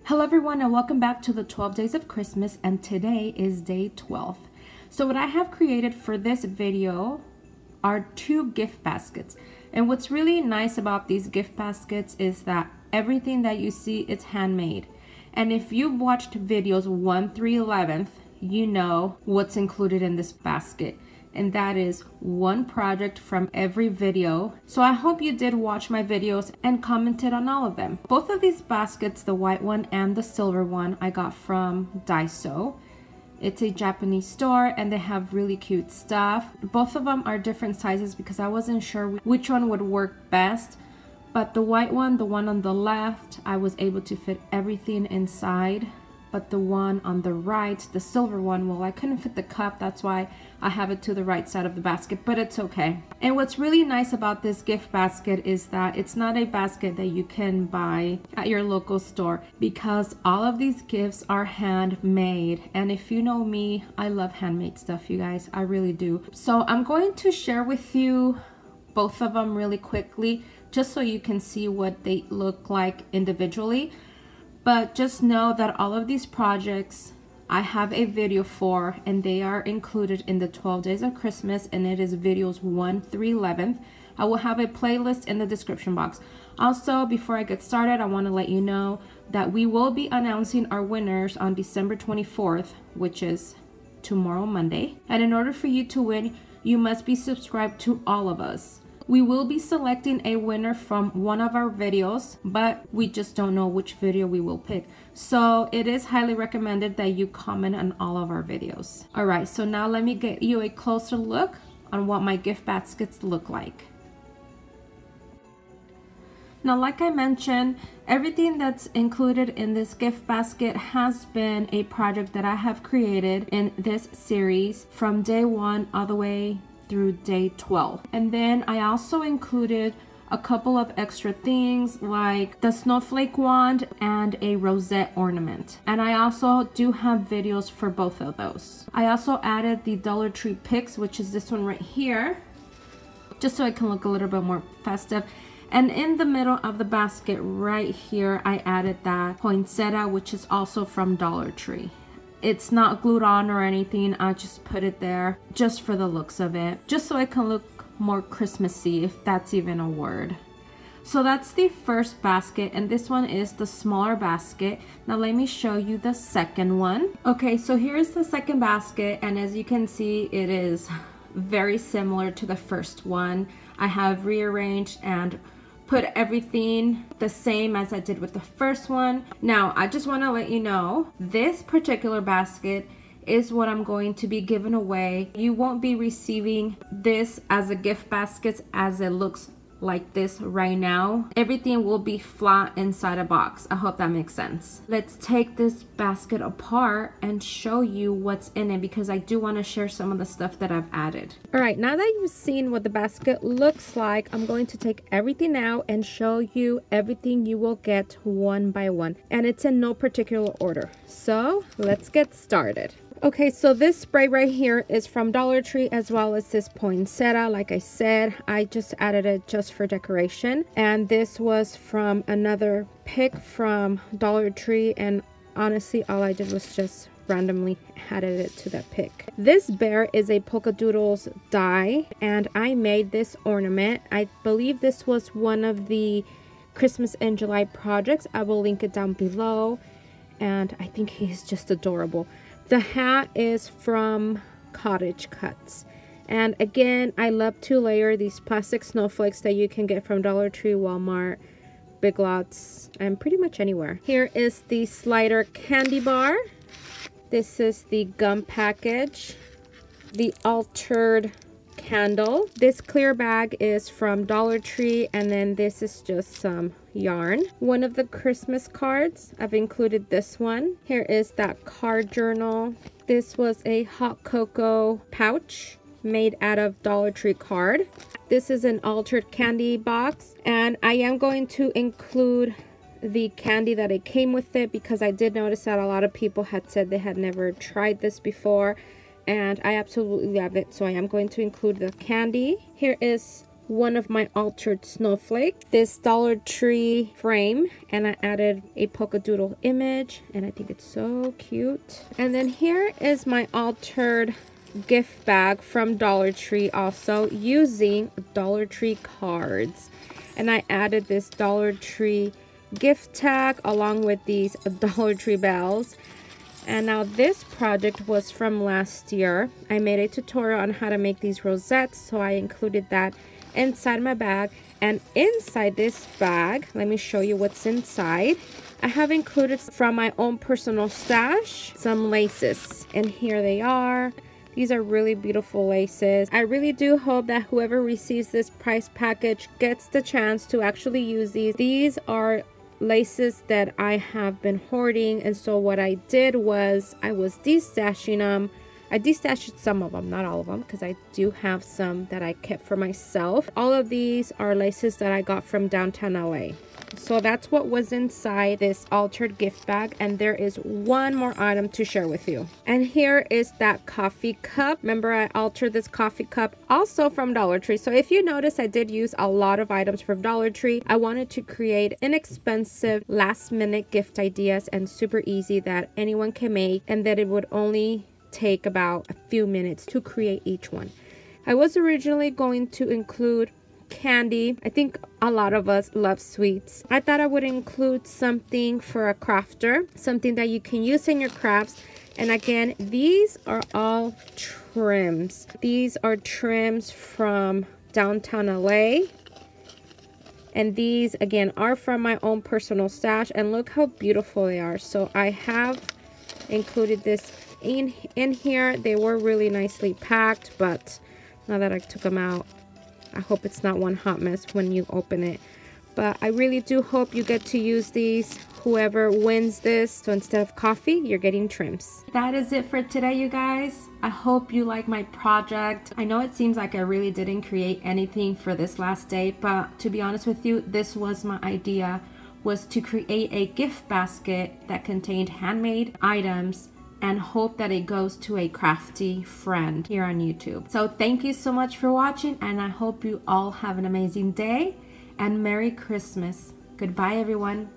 Hello everyone and welcome back to the 12 days of Christmas, and today is day 12. So what I have created for this video are two gift baskets. And what's really nice about these gift baskets is that everything that you see is handmade. And if you've watched videos 1 through 11th, you know what's included in this basket. And that is one project from every video. So I hope you did watch my videos and commented on all of them. Both of these baskets, the white one and the silver one, I got from Daiso. It's a Japanese store and they have really cute stuff. Both of them are different sizes because I wasn't sure which one would work best. But the white one, the one on the left, I was able to fit everything inside. But the one on the right, the silver one, well, I couldn't fit the cup. That's why I have it to the right side of the basket, but it's okay. And what's really nice about this gift basket is that it's not a basket that you can buy at your local store, because all of these gifts are handmade. And if you know me, I love handmade stuff, you guys. I really do. So I'm going to share with you both of them really quickly, just so you can see what they look like individually. But just know that all of these projects I have a video for, and they are included in the 12 days of Christmas, and it is videos 1 through 11th. I will have a playlist in the description box. Also, before I get started, I want to let you know that we will be announcing our winners on December 24th, which is tomorrow, Monday. And in order for you to win, you must be subscribed to all of us. We will be selecting a winner from one of our videos, but we just don't know which video we will pick. So it is highly recommended that you comment on all of our videos. All right, so now let me get you a closer look on what my gift baskets look like. Now, like I mentioned, everything that's included in this gift basket has been a project that I have created in this series from day 1 all the way through day 12. And then I also included a couple of extra things like the snowflake wand and a rosette ornament. And I also do have videos for both of those. I also added the Dollar Tree picks, which is this one right here, just so it can look a little bit more festive. And in the middle of the basket right here, I added that poinsettia, which is also from Dollar Tree. It's not glued on or anything. I just put it there just for the looks of it, just so it can look more Christmassy, if that's even a word. So that's the first basket, and this one is the smaller basket. Now let me show you the second one. Okay, so here's the second basket, and as you can see, it is very similar to the first one. I have rearranged and put everything the same as I did with the first one. Now, I just want to let you know, this particular basket is what I'm going to be giving away. You won't be receiving this as a gift basket as it looks like this right now. Everything will be flat inside a box. I hope that makes sense. Let's take this basket apart and show you what's in it, because I do want to share some of the stuff that I've added. All right, now that you've seen what the basket looks like, I'm going to take everything out and show you everything you will get one by one, and it's in no particular order. So let's get started. Okay, so this spray right here is from Dollar Tree, as well as this poinsettia. Like I said, I just added it just for decoration. And this was from another pick from Dollar Tree, and honestly, all I did was just randomly added it to that pick. This bear is a Polkadoodles die, and I made this ornament. I believe this was one of the Christmas in July projects. I will link it down below, and I think he's just adorable. The hat is from Cottage Cuts. And again, I love to layer these plastic snowflakes that you can get from Dollar Tree, Walmart, Big Lots, and pretty much anywhere. Here is the slider candy bar. This is the gum package. The altered candle. This clear bag is from Dollar Tree, and then this is just some yarn. One of the Christmas cards, I've included this one. Here is that card journal. This was a hot cocoa pouch made out of Dollar Tree card. This is an altered candy box, and I am going to include the candy that it came with it, because I did notice that a lot of people had said they had never tried this before, and I absolutely love it, so I am going to include the candy. Here is one of my altered snowflakes, this Dollar Tree frame, and I added a Polkadoodle image, and I think it's so cute. And then here is my altered gift bag from Dollar Tree, also using Dollar Tree cards. And I added this Dollar Tree gift tag along with these Dollar Tree bells. And now this project was from last year. I made a tutorial on how to make these rosettes, so I included that inside my bag. And inside this bag, let me show you what's inside. I have included from my own personal stash some laces, and here they are. These are really beautiful laces. I really do hope that whoever receives this prize package gets the chance to actually use these. These are laces that I have been hoarding, and so what I did was I was destashing them. I destashed some of them, not all of them, because I do have some that I kept for myself. All of these are laces that I got from downtown LA. So that's what was inside this altered gift bag, and there is one more item to share with you. And here is that coffee cup. Remember, I altered this coffee cup also from Dollar Tree. So if you notice, I did use a lot of items from Dollar Tree. I wanted to create inexpensive last-minute gift ideas and super easy that anyone can make, and that it would only take about a few minutes to create each one. I was originally going to include candy. I think a lot of us love sweets. I thought I would include something for a crafter, something that you can use in your crafts. And again, these are all trims. These are trims from downtown LA. And these again are from my own personal stash, and look how beautiful they are. So I have included this in here. They were really nicely packed, but now that I took them out, I hope it's not one hot mess when you open it. But I really do hope you get to use these, whoever wins this. So instead of coffee, you're getting trims. That is it for today, you guys. I hope you like my project. I know it seems like I really didn't create anything for this last day, but to be honest with you, this was my idea, was to create a gift basket that contained handmade items and hope that it goes to a crafty friend here on YouTube. So thank you so much for watching, and I hope you all have an amazing day and Merry Christmas. Goodbye, everyone.